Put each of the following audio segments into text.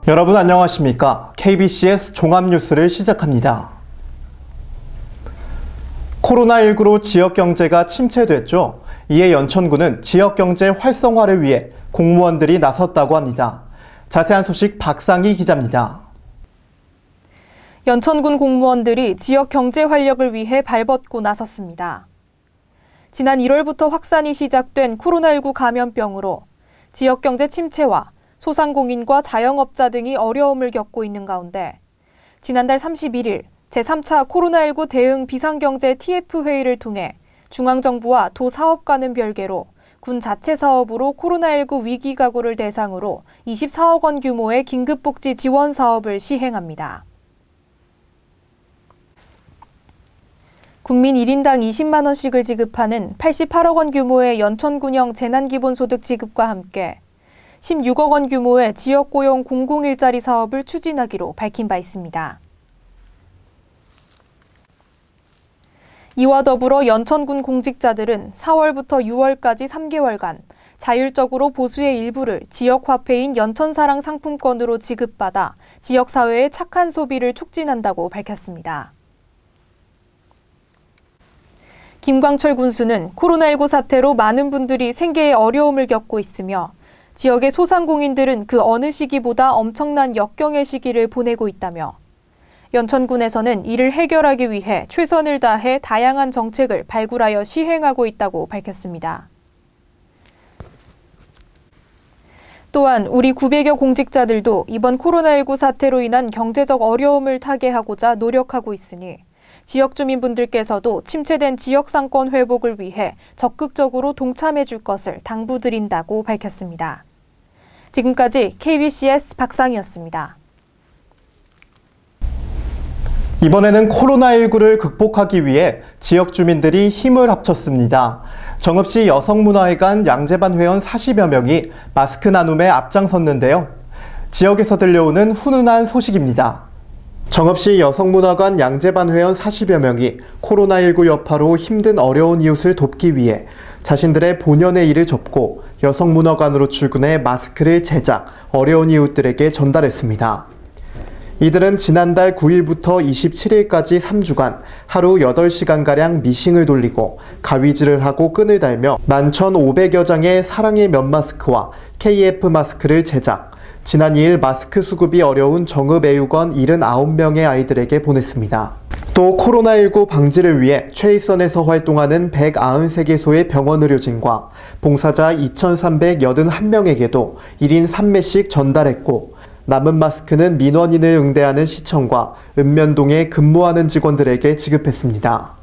여러분 안녕하십니까? KBCS 종합뉴스를 시작합니다. 코로나19로 지역경제가 침체됐죠. 이에 연천군은 지역경제 활성화를 위해 공무원들이 나섰다고 합니다. 자세한 소식 박상희 기자입니다. 연천군 공무원들이 지역 경제 활력을 위해 발벗고 나섰습니다. 지난 1월부터 확산이 시작된 코로나19 감염병으로 지역 경제 침체와 소상공인과 자영업자 등이 어려움을 겪고 있는 가운데 지난달 31일 제3차 코로나19 대응 비상경제 TF회의를 통해 중앙정부와 도사업과는 별개로 군 자체 사업으로 코로나19 위기 가구를 대상으로 24억 원 규모의 긴급복지 지원 사업을 시행합니다. 국민 1인당 20만 원씩을 지급하는 88억 원 규모의 연천군형 재난기본소득 지급과 함께 16억 원 규모의 지역고용 공공일자리 사업을 추진하기로 밝힌 바 있습니다. 이와 더불어 연천군 공직자들은 4월부터 6월까지 3개월간 자율적으로 보수의 일부를 지역화폐인 연천사랑 상품권으로 지급받아 지역사회의 착한 소비를 촉진한다고 밝혔습니다. 김광철 군수는 코로나19 사태로 많은 분들이 생계에 어려움을 겪고 있으며 지역의 소상공인들은 그 어느 시기보다 엄청난 역경의 시기를 보내고 있다며 연천군에서는 이를 해결하기 위해 최선을 다해 다양한 정책을 발굴하여 시행하고 있다고 밝혔습니다. 또한 우리 900여 공직자들도 이번 코로나19 사태로 인한 경제적 어려움을 타개하고자 노력하고 있으니 지역 주민분들께서도 침체된 지역 상권 회복을 위해 적극적으로 동참해 줄 것을 당부드린다고 밝혔습니다. 지금까지 KBCS 박상희였습니다. 이번에는 코로나19를 극복하기 위해 지역 주민들이 힘을 합쳤습니다. 정읍시 여성문화회관 양재반 회원 40여 명이 마스크 나눔에 앞장섰는데요. 지역에서 들려오는 훈훈한 소식입니다. 정읍시 여성문화관 양재반 회원 40여 명이 코로나19 여파로 힘든 어려운 이웃을 돕기 위해 자신들의 본연의 일을 접고 여성문화관으로 출근해 마스크를 제작, 어려운 이웃들에게 전달했습니다. 이들은 지난달 9일부터 27일까지 3주간 하루 8시간가량 미싱을 돌리고 가위질을 하고 끈을 달며 11,500여 장의 사랑의 면 마스크와 KF 마스크를 제작, 지난 2일 마스크 수급이 어려운 정읍애육원 79명의 아이들에게 보냈습니다. 또 코로나19 방지를 위해 최일선에서 활동하는 193개소의 병원 의료진과 봉사자 2,381명에게도 1인 3매씩 전달했고 남은 마스크는 민원인을 응대하는 시청과 읍면동에 근무하는 직원들에게 지급했습니다.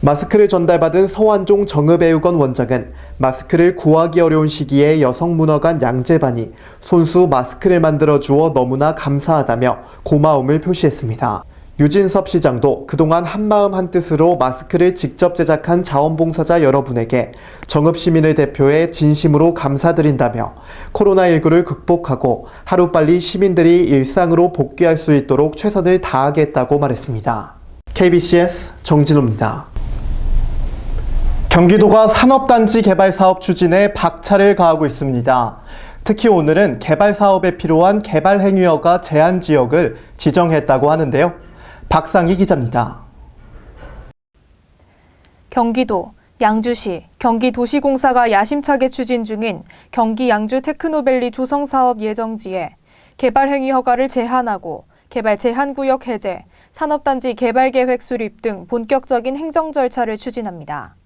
마스크를 전달받은 서완종 정읍애육원 원장은 마스크를 구하기 어려운 시기에 여성문화관 양재반이 손수 마스크를 만들어주어 너무나 감사하다며 고마움을 표시했습니다. 유진섭 시장도 그동안 한마음 한뜻으로 마스크를 직접 제작한 자원봉사자 여러분에게 정읍시민을 대표해 진심으로 감사드린다며 코로나19를 극복하고 하루빨리 시민들이 일상으로 복귀할 수 있도록 최선을 다하겠다고 말했습니다. KBCS 정진호입니다. 경기도가 산업단지 개발 사업 추진에 박차를 가하고 있습니다. 특히 오늘은 개발 사업에 필요한 개발 행위허가 제한 지역을 지정했다고 하는데요. 박상희 기자입니다. 경기도, 양주시, 경기도시공사가 야심차게 추진 중인 경기 양주 테크노밸리 조성사업 예정지에 개발 행위 허가를 제한하고 개발 제한구역 해제, 산업단지 개발계획 수립 등 본격적인 행정 절차를 추진합니다.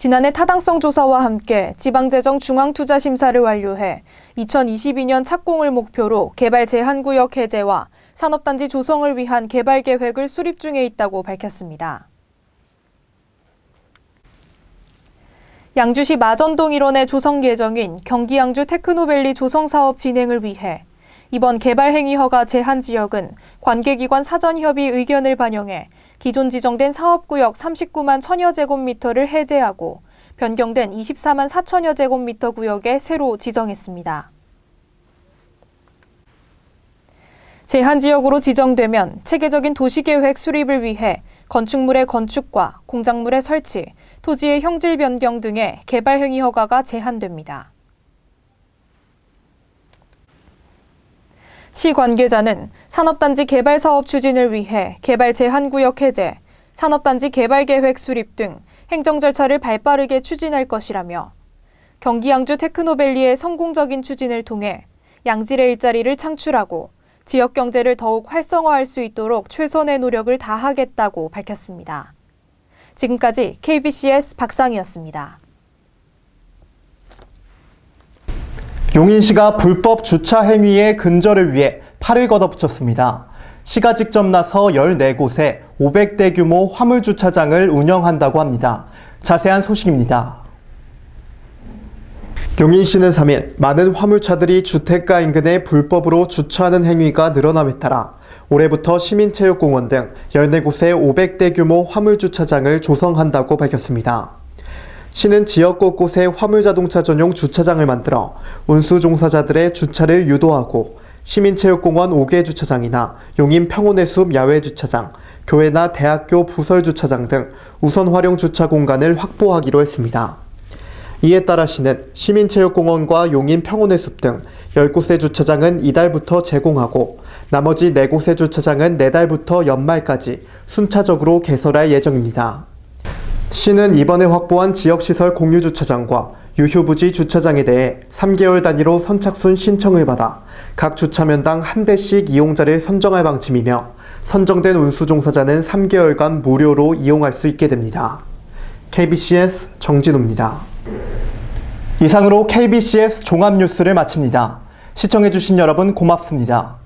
지난해 타당성 조사와 함께 지방재정 중앙투자심사를 완료해 2022년 착공을 목표로 개발 제한구역 해제와 산업단지 조성을 위한 개발계획을 수립 중에 있다고 밝혔습니다. 양주시 마전동 일원의 조성 예정인 경기 양주 테크노밸리 조성사업 진행을 위해 이번 개발행위허가 제한지역은 관계기관 사전협의 의견을 반영해 기존 지정된 사업구역 39만 1,000여 제곱미터를 해제하고 변경된 24만 4천여 제곱미터 구역에 새로 지정했습니다. 제한지역으로 지정되면 체계적인 도시계획 수립을 위해 건축물의 건축과 공작물의 설치, 토지의 형질 변경 등의 개발 행위 허가가 제한됩니다. 시 관계자는 산업단지 개발 사업 추진을 위해 개발 제한구역 해제, 산업단지 개발계획 수립 등 행정 절차를 발빠르게 추진할 것이라며 경기 양주 테크노밸리의 성공적인 추진을 통해 양질의 일자리를 창출하고 지역 경제를 더욱 활성화할 수 있도록 최선의 노력을 다하겠다고 밝혔습니다. 지금까지 KBCS 박상희였습니다. 용인시가 불법 주차 행위의 근절을 위해 팔을 걷어붙였습니다. 시가 직접 나서 14곳에 500대 규모 화물주차장을 운영한다고 합니다. 자세한 소식입니다. 용인시는 3일 많은 화물차들이 주택가 인근에 불법으로 주차하는 행위가 늘어남에 따라 올해부터 시민체육공원 등 14곳에 500대 규모 화물주차장을 조성한다고 밝혔습니다. 시는 지역 곳곳에 화물자동차 전용 주차장을 만들어 운수 종사자들의 주차를 유도하고 시민체육공원 5개 주차장이나 용인 평온의 숲 야외 주차장, 교회나 대학교 부설 주차장 등 우선 활용 주차 공간을 확보하기로 했습니다. 이에 따라 시는 시민체육공원과 용인 평온의 숲 등 10곳의 주차장은 이달부터 제공하고 나머지 4곳의 주차장은 내달부터 연말까지 순차적으로 개설할 예정입니다. 시는 이번에 확보한 지역시설 공유주차장과 유휴부지 주차장에 대해 3개월 단위로 선착순 신청을 받아 각 주차면당 한 대씩 이용자를 선정할 방침이며 선정된 운수종사자는 3개월간 무료로 이용할 수 있게 됩니다. KBCS 정진우입니다. 이상으로 KBCS 종합뉴스를 마칩니다. 시청해주신 여러분 고맙습니다.